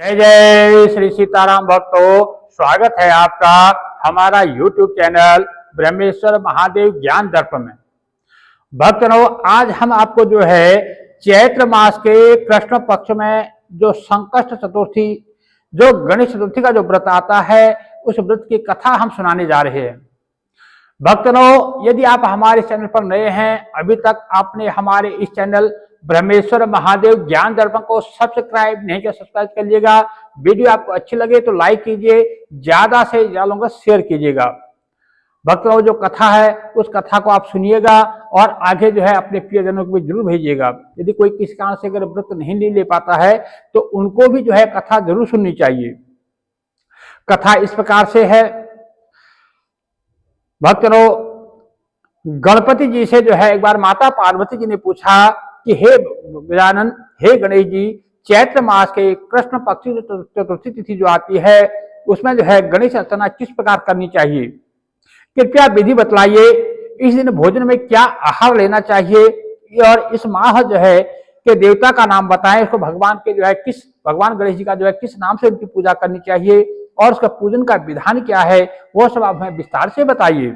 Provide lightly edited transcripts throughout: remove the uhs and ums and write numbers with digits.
जय जय श्री सीताराम भक्तों, स्वागत है आपका हमारा YouTube चैनल ब्रह्मेश्वर महादेव ज्ञान दर्पण में। भक्तों, आज हम आपको जो है चैत्र मास के कृष्ण पक्ष में जो संकष्ट चतुर्थी, जो गणेश चतुर्थी का जो व्रत आता है, उस व्रत की कथा हम सुनाने जा रहे हैं। भक्तों, यदि आप हमारे चैनल पर नए हैं, अभी तक आपने हमारे इस चैनल ब्रह्मेश्वर महादेव ज्ञान दर्पण को सब्सक्राइब नहीं किया, सब्सक्राइब कर लीजिएगा। वीडियो आपको अच्छी लगे तो लाइक कीजिए, ज्यादा से ज्यादा लोगों को शेयर कीजिएगा। भक्तों, जो कथा है उस कथा को आप सुनिएगा और आगे जो है अपने प्रियजनों को भी जरूर भेजिएगा। यदि कोई किसी कारण से अगर व्रत नहीं ले पाता है तो उनको भी जो है कथा जरूर सुननी चाहिए। कथा इस प्रकार से है। भक्तों, गणपति जी से जो है एक बार माता पार्वती जी ने पूछा कि हे गजानन, हे गणेश जी, चैत्र मास के कृष्ण पक्ष की चतुर्थी तिथि जो आती है उसमें जो है गणेश अर्चना किस प्रकार करनी चाहिए, कृपया विधि बतलाइए। इस दिन भोजन में क्या आहार लेना चाहिए और इस माह जो है के देवता का नाम बताएं। इसको भगवान के जो है किस भगवान गणेश जी का जो है किस नाम से उनकी पूजा करनी चाहिए और उसका पूजन का विधान क्या है, वो सब आप हमें विस्तार से बताइए।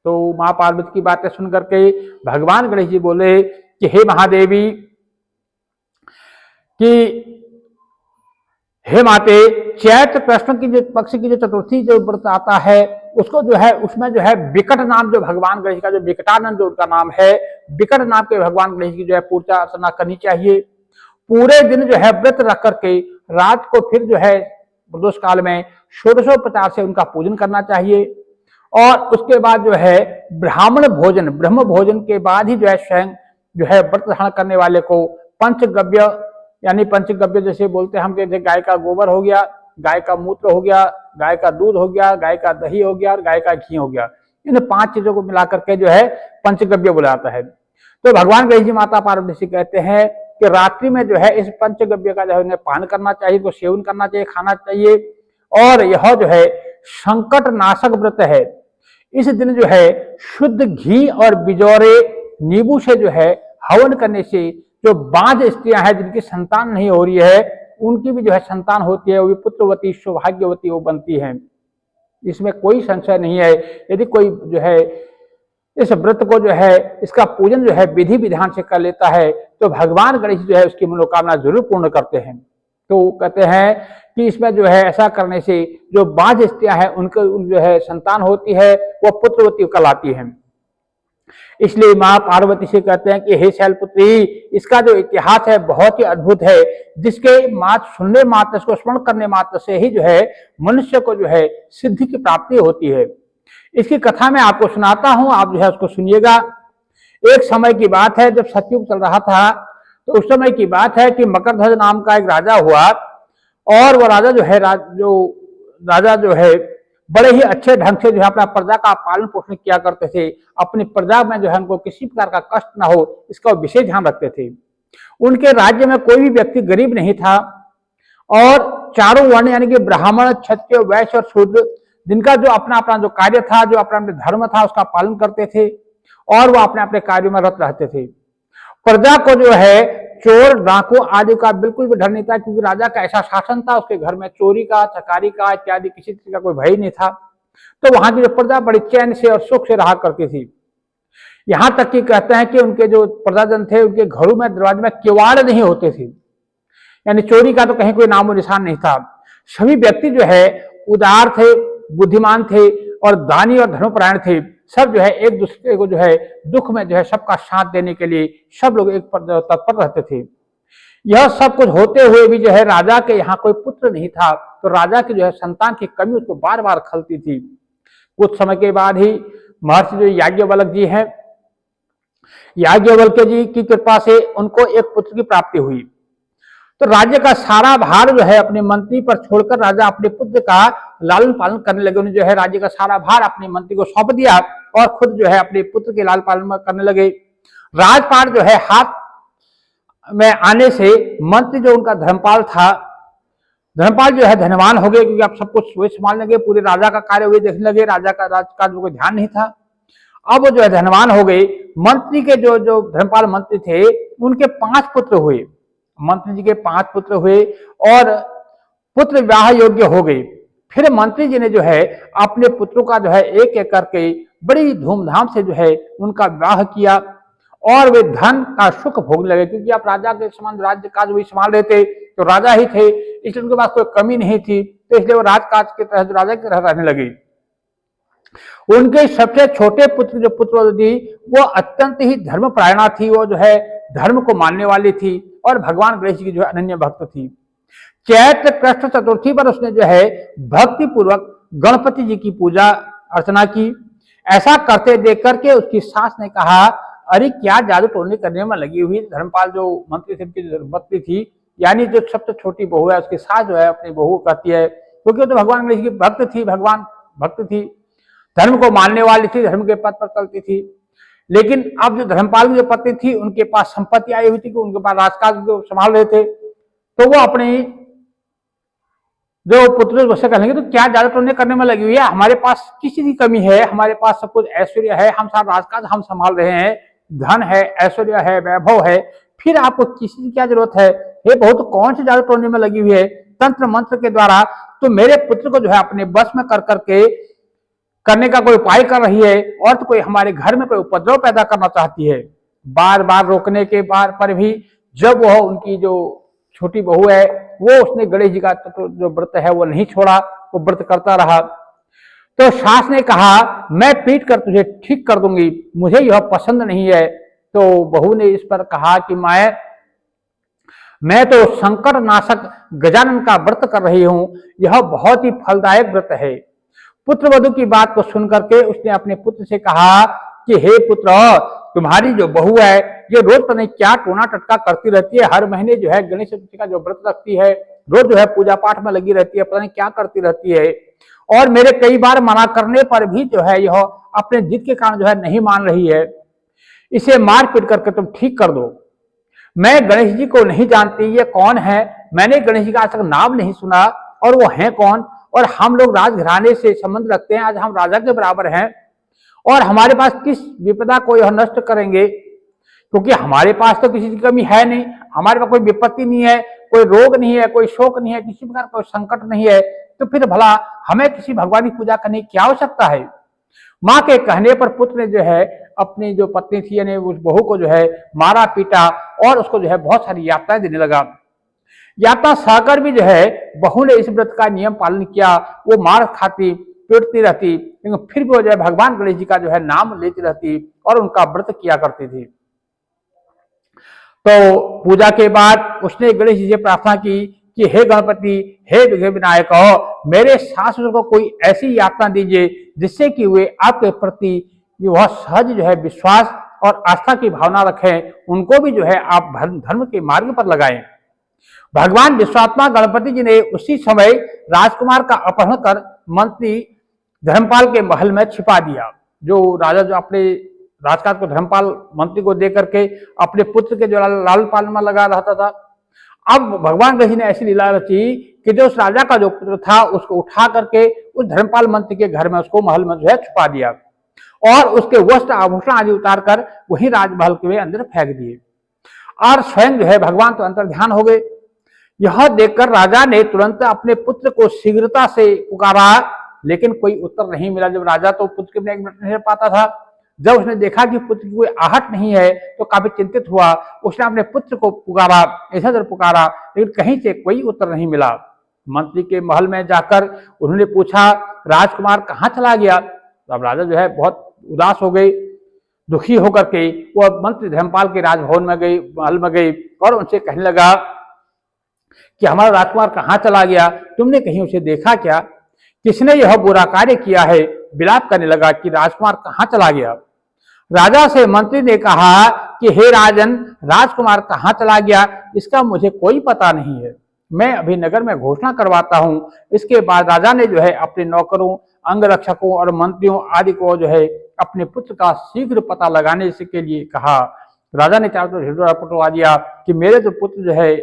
तो माँ पार्वती की बातें सुन करके भगवान गणेश जी बोले कि हे महादेवी, कि हे माते, चैत्र कृष्ण की जो पक्ष की जो चतुर्थी जो व्रत आता है उसको जो है उसमें जो है विकट नाम जो भगवान गणेश का जो विकटानंद जो उनका नाम है, विकट नाम के भगवान गणेश की जो है पूजा अर्चना करनी चाहिए। पूरे दिन जो है व्रत रख करके रात को फिर जो है प्रदोष काल में षोडशोपचार से उनका पूजन करना चाहिए और उसके बाद जो है ब्राह्मण भोजन, ब्रह्म भोजन के बाद ही जो है स्वयं जो है व्रत धारण करने वाले को पंचगव्य, यानी पंचगव्य जैसे बोलते हैं हम, जैसे गाय का गोबर हो गया, गाय का मूत्र हो गया, गाय का दूध हो गया, गाय का दही हो गया और गाय का घी हो गया, इन 5 चीजों को मिलाकर के जो है पंचगव्य बुलाता है। तो भगवान गणेश जी माता पार्वती से कहते हैं कि रात्रि में जो है इस पंचगव्य का जो है उन्हें पान करना चाहिए, को सेवन करना चाहिए, खाना चाहिए। और यह जो है संकट नाशक व्रत है। इस दिन जो है शुद्ध घी और बिजौरे नींबू से जो है हवन करने से जो बांझ स्त्रियां हैं जिनकी संतान नहीं हो रही है, उनकी भी जो है संतान होती है, वो भी पुत्रवती सौभाग्यवती वो बनती है। इसमें कोई संशय नहीं है। यदि कोई जो है इस व्रत को जो है इसका पूजन जो है विधि विधान से कर लेता है तो भगवान गणेश जो है उसकी मनोकामना जरूर पूर्ण करते हैं। तो कहते हैं कि इसमें जो है ऐसा करने से जो बांझ स्त्रियां हैं उनको जो है संतान होती है, वो पुत्रवती कहलाती है। इसलिए माँ पार्वती से कहते हैं कि हे शैलपुत्री, इसका जो इतिहास है बहुत ही अद्भुत है, जिसके मात्र सुनने मात्र, इसको स्मरण करने मात्र से ही जो है मनुष्य को जो है सिद्धि की प्राप्ति होती है। इसकी कथा मैं आपको सुनाता हूं, आप जो है उसको सुनिएगा। एक समय की बात है जब सतयुग चल रहा था, तो उस समय की बात है कि मकरध्वज नाम का एक राजा हुआ और वो राजा जो है बड़े ही अच्छे ढंग से जो है अपना प्रजा का पालन पोषण किया करते थे। अपनी प्रजा में जो है उनको किसी प्रकार का कष्ट ना हो, इसका विशेष ध्यान रखते थे। उनके राज्य में कोई भी व्यक्ति गरीब नहीं था और चारों वर्ण यानी कि ब्राह्मण, क्षत्रिय, वैश्य और शूद्र, जिनका जो अपना अपना जो कार्य था, जो अपना धर्म था, उसका पालन करते थे और वो अपने अपने कार्यों में रत रहते थे। प्रजा को जो है चोर, डाकू आदि का बिल्कुल भी डर नहीं था, क्योंकि राजा का ऐसा शासन था, उसके घर में चोरी का, चकारी का इत्यादि किसी चीज का कोई भय नहीं था। तो वहां की जो प्रजा बड़ी चैन से और सुख से रहा करती थी। यहां तक कि कहते हैं कि उनके जो प्रजाजन थे उनके घरों में दरवाजे में किवाड़ नहीं होते थे, यानी चोरी का तो कहीं कोई नामो निशान नहीं था। सभी व्यक्ति जो है उदार थे, बुद्धिमान थे और दानी और धर्मपरायण थे। सब जो है एक दूसरे को जो है दुख में जो है सबका साथ देने के लिए सब लोग एक तत्पर रहते थे। यह सब कुछ होते हुए भी जो है राजा के यहाँ कोई पुत्र नहीं था, तो राजा की जो है संतान की कमी उसको बार बार खलती थी। कुछ समय के बाद ही महर्षि जो याज्ञवल्क्य जी हैं, याज्ञवल्क्य जी की कृपा से उनको एक पुत्र की प्राप्ति हुई। तो राज्य का सारा भार जो है अपने मंत्री पर छोड़कर राजा अपने पुत्र का लालन पालन करने लगे। उन्हें जो है राज्य का सारा भार अपने मंत्री को सौंप दिया और खुद जो है अपने पुत्र के लालन पालन करने लगे। राजपाट जो है हाथ में आने से मंत्री जो उनका धर्मपाल था, धर्मपाल जो है धनवान हो गए, क्योंकि अब सब कुछ वही संभालने लगे, पूरे राजा का कार्य वही देखने लगे, राजा का राजकाज कोई ध्यान नहीं था। अब वो जो है धनवान हो गए। मंत्री के जो धर्मपाल मंत्री थे उनके 5 पुत्र हुए, मंत्री जी के 5 पुत्र हुए और पुत्र विवाह योग्य हो गए। फिर मंत्री जी ने जो है अपने पुत्रों का जो है एक एक करके बड़ी धूमधाम से जो है उनका विवाह किया और वे धन का सुख भोगने लगे, क्योंकि आप राजा के समान राज्य काज वही संभाल रहे थे, तो राजा ही थे, इसलिए उनके पास कोई कमी नहीं थी, तो इसलिए वो राजकाज की तरह राजा की तरह रहने लगे। उनके सबसे छोटे पुत्र जो पुत्रवती वो अत्यंत ही धर्मपरायणा थी, वो जो है धर्म को मानने वाली थी और भगवान गणेश जी की जो है अनन्य भक्त थी। चैत्र कृष्ण चतुर्थी पर उसने जो है भक्ति पूर्वक गणपति जी की पूजा अर्चना की। ऐसा करते देख करके उसकी सास ने कहा, अरे क्या जादू टोने करने में लगी हुई। धर्मपाल जो मंत्री थे उनकी पत्नी थी, यानी जो सबसे छोटी बहू है उसकी सास जो है अपनी बहू कहती है, क्योंकि तो भगवान गणेश की भक्त थी, भगवान भक्त थी, धर्म को मानने वाली थी, धर्म के पथ पर चलती थी। लेकिन अब जो धर्मपाल की जो पत्नी थी उनके पास संपत्ति आई हुई थी कि उनके पास राजकाज संभाल रहे थे, तो वो अपनी जो पुत्र उससे कहेंगे, तो क्या ज्यादा टोने करने में लगी हुई है, हमारे पास किसी की कमी है, हमारे पास सब कुछ ऐश्वर्य है, हम सारा राजकाज हम संभाल रहे हैं, धन है, ऐश्वर्य है, वैभव है, फिर आपको किसी की क्या जरूरत है, ये बहुत कौन सी ज्यादा टोने में लगी हुई है तंत्र मंत्र के द्वारा, तो मेरे पुत्र को जो है अपने बस में कर करके करने का कोई उपाय कर रही है, और तो कोई हमारे घर में कोई उपद्रव पैदा करना चाहती है। बार बार रोकने के पर भी जब वह उनकी जो छोटी बहू है वो उसने गणेश जी का जो व्रत है वो नहीं छोड़ा, वो व्रत करता रहा। तो सास ने कहा, मैं पीट कर तुझे ठीक कर दूंगी, मुझे यह पसंद नहीं है। तो बहू ने इस पर कहा कि मैं तो संकट नाशक गजानन का व्रत कर रही हूं, यह बहुत ही फलदायक व्रत है। पुत्र वधु की बात को सुनकर के उसने अपने पुत्र से कहा कि हे पुत्र, तुम्हारी जो बहू है ये रोज पता नहीं क्या टोना टटका करती रहती है, हर महीने जो है गणेश चतुर्थी का जो व्रत रखती है, रोज जो है पूजा पाठ में लगी रहती है, पता नहीं क्या करती रहती है, और मेरे कई बार मना करने पर भी जो है यह अपने जिद के कारण जो है नहीं मान रही है, इसे मार पीट करके तुम ठीक कर दो। मैं गणेश जी को नहीं जानती, ये कौन है, मैंने गणेश जी का आज तक नाम नहीं सुना, और वो है कौन, और हम लोग राजघराने से संबंध रखते हैं, आज हम राजा के बराबर हैं, और हमारे पास किस विपदा को यह नष्ट करेंगे, क्योंकि हमारे पास तो किसी की कमी है नहीं, हमारे पास कोई विपत्ति नहीं है, कोई रोग नहीं है, कोई शोक नहीं है, किसी प्रकार कोई संकट नहीं है, तो फिर भला हमें किसी भगवान की पूजा करने की क्या आवश्यकता है। माँ के कहने पर पुत्र ने जो है अपनी जो पत्नी थी यानी उस बहू को जो है मारा पीटा और उसको जो है बहुत सारी यातनाएं देने लगा। यातना सहकर भी जो है बहू ने इस व्रत का नियम पालन किया, वो मार खाती पीटती रहती, लेकिन फिर भी वो जो है भगवान गणेश जी का जो है नाम लेती रहती और उनका व्रत किया करती थी। तो पूजा के बाद उसने गणेश जी से प्रार्थना की कि हे गणपति, हे विघ्न विनायक, मेरे सास को कोई ऐसी यातना दीजिए जिससे कि वे आपके प्रति वह सहज जो है विश्वास और आस्था की भावना रखें, उनको भी जो है आप धर्म के मार्ग पर लगाएं। भगवान विश्वात्मा गणपति जी ने उसी समय राजकुमार का अपहरण कर मंत्री धर्मपाल के महल में छिपा दिया। जो राजा जो अपने राजकाज को धर्मपाल मंत्री को दे करके अपने पुत्र के जो लाल पालन में लगा रहता था, अब भगवान गणेश ने ऐसी लीला रची कि जो उस राजा का जो पुत्र था उसको उठा करके उस धर्मपाल मंत्री के घर में उसको महल में जो है छुपा दिया और उसके वस्त्र आभूषण आदि उतार कर वही राजमहल के अंदर फेंक दिए, और स्वयं जो है भगवान तो अंतर्ध्यान हो गए। यह देखकर राजा ने तुरंत अपने पुत्र को शीघ्रता से पुकारा, लेकिन कोई उत्तर नहीं मिला। जब राजा तो पुत्र के बिना एक मिनट नहीं पाता था, जब उसने देखा कि पुत्र की कोई आहट नहीं है तो काफी चिंतित हुआ। उसने अपने पुत्र को पुकारा, ऐसा दर पुकारा, लेकिन कहीं से कोई उत्तर नहीं मिला। मंत्री के महल में जाकर उन्होंने पूछा, राजकुमार कहाँ चला गया? तो अब राजा जो है बहुत उदास हो गई, दुखी होकर के वो मंत्री धर्मपाल के राजभवन में गई, महल में गई और उनसे कहने लगा कि हमारा राजकुमार कहाँ चला गया, तुमने कहीं उसे देखा क्या? किसने यह बुरा कार्य किया है? विलाप करने लगा कि राजकुमार कहाँ चला गया। राजा से मंत्री ने कहा कि हे राजन, राजकुमार कहाँ चला गया इसका मुझे कोई पता नहीं है, मैं अभी नगर में घोषणा करवाता हूँ। इसके बाद राजा ने जो है अपने नौकरों, अंगरक्षकों और मंत्रियों आदि को जो है अपने पुत्र का शीघ्र पता लगाने के लिए कहा। राजा ने चारों तरफ पटवा दिया कि मेरे जो पुत्र जो है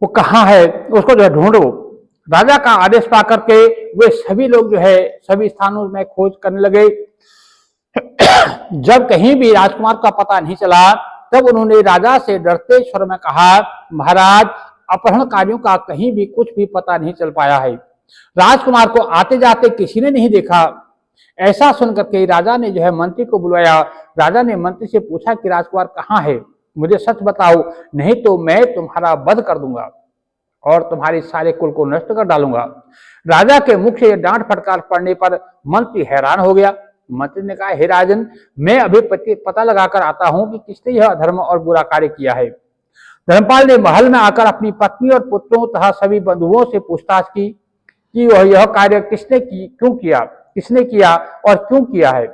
वो कहाँ है, उसको जो है ढूंढो। राजा का आदेश पा करके वे सभी लोग जो है सभी स्थानों में खोज करने लगे। जब कहीं भी राजकुमार का पता नहीं चला तब उन्होंने राजा से डरते स्वर में कहा, महाराज अपहरणकारियों का कहीं भी कुछ भी पता नहीं चल पाया है। राजकुमार को आते जाते किसी ने नहीं देखा। ऐसा सुनकर के राजा ने जो है मंत्री को बुलाया। राजा ने मंत्री से पूछा कि राजकुमार कहाँ है, मुझे सच बताओ, नहीं तो मैं तुम्हारा वध कर दूंगा और तुम्हारे सारे कुल को नष्ट कर डालूंगा। राजा के मुख से डांट फटकार पड़ने पर मंत्री हैरान हो गया। मंत्री ने कहा, हे राजन, मैं अभी पता लगाकर आता हूं कि किसने यह अधर्म और बुरा कार्य किया है। धर्मपाल ने महल में आकर अपनी पत्नी और पुत्रों तथा सभी बंधुओं से पूछताछ की कि वह यह कार्य किसने किया और क्यों किया है।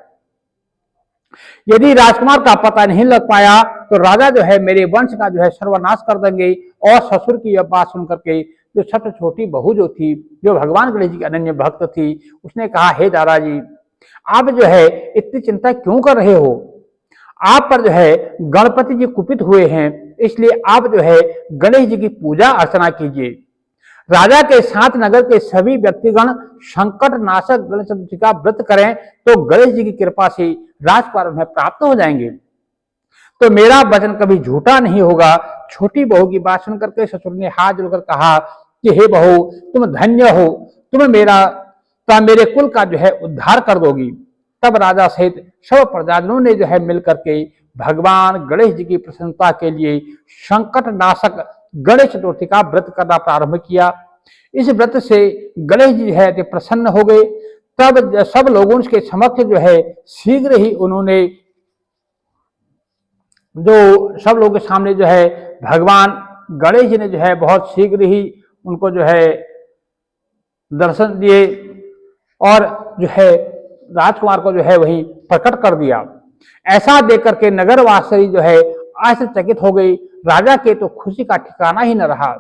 यदि राजकुमार का पता नहीं लग पाया तो राजा जो है मेरे वंश का जो है सर्वनाश कर देंगे। और ससुर की यह बात सुनकर के जो सबसे छोटी बहू जो थी, जो भगवान गणेश जी की अनन्य भक्त थी, उसने कहा, हे दादाजी, आप जो है इतनी चिंता क्यों कर रहे हो? आप पर जो है गणपति जी कुपित हुए हैं, इसलिए आप जो है गणेश जी की पूजा अर्चना कीजिए। राजा के साथ नगर के सभी व्यक्तिगण संकट नाशक गणेश चतुर्थी का व्रत करें तो गणेश जी की कृपा से राजकुमार उन्हें प्राप्त हो जाएंगे। तो मेरा वचन कभी झूठा नहीं होगा। छोटी बहू की बात सुनकर के ससुर ने हाथ जोड़कर कहा कि हे बहू, तुम धन्य हो, तुम मेरे कुल का जो है उद्धार कर दोगी। तब राजा सहित सब प्रजाजनों ने जो है मिलकर के भगवान गणेश जी की प्रसन्नता के लिए संकट नाशक गणेश चतुर्थी का व्रत करना प्रारंभ किया। इस व्रत से गणेश जी है प्रसन्न हो गए। तब सब लोगों के समक्ष जो है शीघ्र ही उन्होंने सब लोगों के सामने जो है भगवान गणेश जी ने जो है बहुत शीघ्र ही उनको जो है दर्शन दिए और जो है राजकुमार को जो है वही प्रकट कर दिया। ऐसा देख करके नगरवासी जो है आश्चर्यचकित हो गई। राजा के तो खुशी का ठिकाना ही न रहा।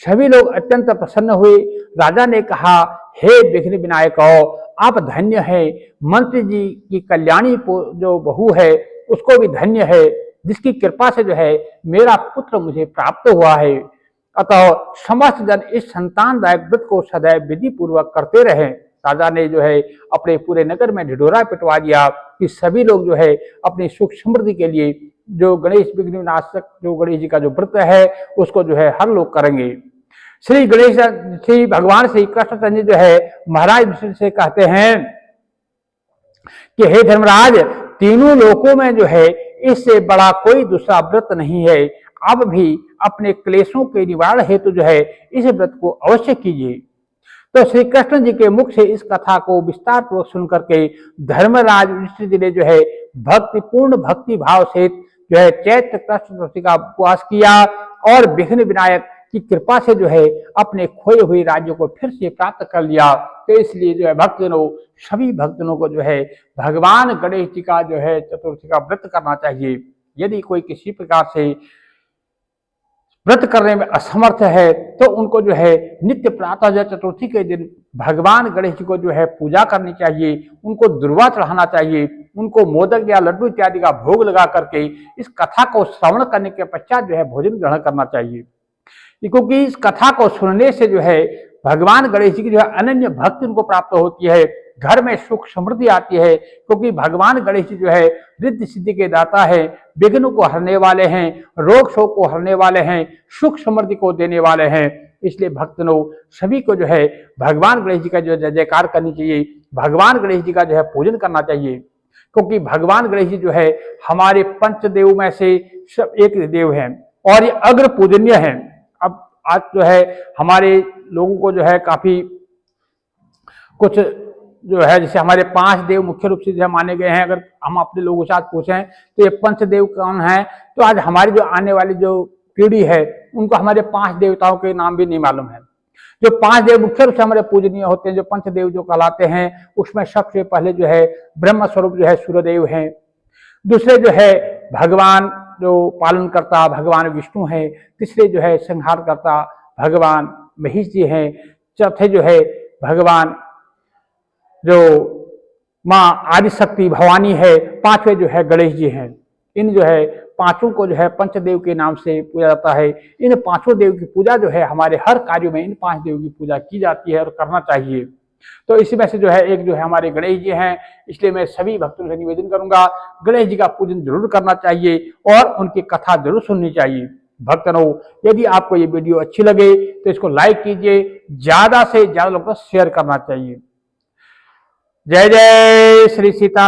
सभी लोग अत्यंत प्रसन्न हुए। राजा ने कहा, हे विघ्न विनायक, आप धन्य हैं। मंत्री जी की कल्याणी जो बहू है उसको भी धन्य है, जिसकी कृपा से जो है मेरा पुत्र मुझे प्राप्त हुआ है। अतः समस्त जन इस संतानदायक व्रत को सदैव विधि पूर्वक करते रहे। राजा ने जो है अपने पूरे नगर में ढिढोरा पिटवा दिया कि सभी लोग जो है अपनी सुख समृद्धि के लिए जो गणेश विघ्न विनाशक जो गणेश जी का जो व्रत है उसको जो है हर लोग करेंगे। श्री भगवान श्री कृष्णचंद्र जो है महाराज विष्णु से कहते हैं कि हे धर्मराज, तीनों लोकों में जो है इससे बड़ा कोई दूसरा व्रत नहीं है। अब भी अपने क्लेशों के निवारण हेतु जो है इस व्रत को अवश्य कीजिए। तो श्री कृष्ण जी के मुख से इस कथा को विस्तार पूर्वक सुनकर के धर्मराज युधिष्ठिर जी ने जो है पूर्ण भक्ति भाव से जो है चैत्र कृष्ण चतुर्थी का उपवास किया और विघ्न विनायक की कृपा से जो है अपने खोए हुए राज्यों को फिर से प्राप्त कर लिया। तो इसलिए जो है भक्तजनों, सभी भक्तजनों को जो है भगवान गणेश जी का जो है चतुर्थी का व्रत करना चाहिए। यदि कोई किसी प्रकार से व्रत करने में असमर्थ है तो उनको जो है नित्य प्रातः जो चतुर्थी के दिन भगवान गणेश जी को जो है पूजा करनी चाहिए, उनको दुर्वा चढ़ाना चाहिए, उनको मोदक या लड्डू इत्यादि का भोग लगा करके इस कथा को श्रवण करने के पश्चात जो है भोजन ग्रहण करना चाहिए। क्योंकि इस कथा को सुनने से जो है भगवान गणेश जी की जो है अनन्य भक्ति उनको प्राप्त होती है, घर में सुख समृद्धि आती है। क्योंकि भगवान गणेश जी जो है रिद्धि सिद्धि के दाता है, विघ्न को हरने वाले हैं, रोग शोक को हरने वाले हैं, सुख समृद्धि को देने वाले हैं। इसलिए भक्तजनों सभी को जो है भगवान गणेश जी का जो जय जयकार करनी चाहिए, भगवान गणेश जी का जो है पूजन करना चाहिए। क्योंकि भगवान गणेश जी जो है हमारे पंचदेव में से एक देव हैं और ये अग्र पूजनीय हैं। अब आज जो है हमारे लोगों को जो है काफी कुछ जो है जैसे हमारे 5 देव मुख्य रूप से जो माने गए हैं। अगर हम अपने लोगों के साथ पूछें तो ये पंचदेव कौन है, तो आज हमारी जो आने वाली जो पीढ़ी है उनको हमारे 5 देवताओं के नाम भी नहीं मालूम है। जो 5 देव मुख्य रूप से हमारे पूजनीय होते हैं, जो पंचदेव जो कहलाते हैं, उसमें सबसे पहले जो है ब्रह्म स्वरूप जो है सूर्यदेव हैं। दूसरे जो है भगवान जो पालन करता भगवान विष्णु है। तीसरे जो है संहार करता भगवान महेश जी हैं। चौथे जो है भगवान जो माँ आदिशक्ति भवानी है। 5वें जो है गणेश जी हैं। इन जो है 5ों को जो है पंचदेव के नाम से पूजा जाता है। इन 5 देव की पूजा जो है हमारे हर कार्यों में इन 5 देव की पूजा की जाती है और करना चाहिए। तो इसी में से जो है एक जो है हमारे गणेश जी हैं। इसलिए मैं सभी भक्तों से निवेदन करूंगा, गणेश जी का पूजन जरूर करना चाहिए और उनकी कथा जरूर सुननी चाहिए। भक्त रहो। यदि आपको ये वीडियो अच्छी लगे तो इसको लाइक कीजिए, ज्यादा से ज्यादा लोगों को शेयर करना चाहिए। जय जय श्री सीता।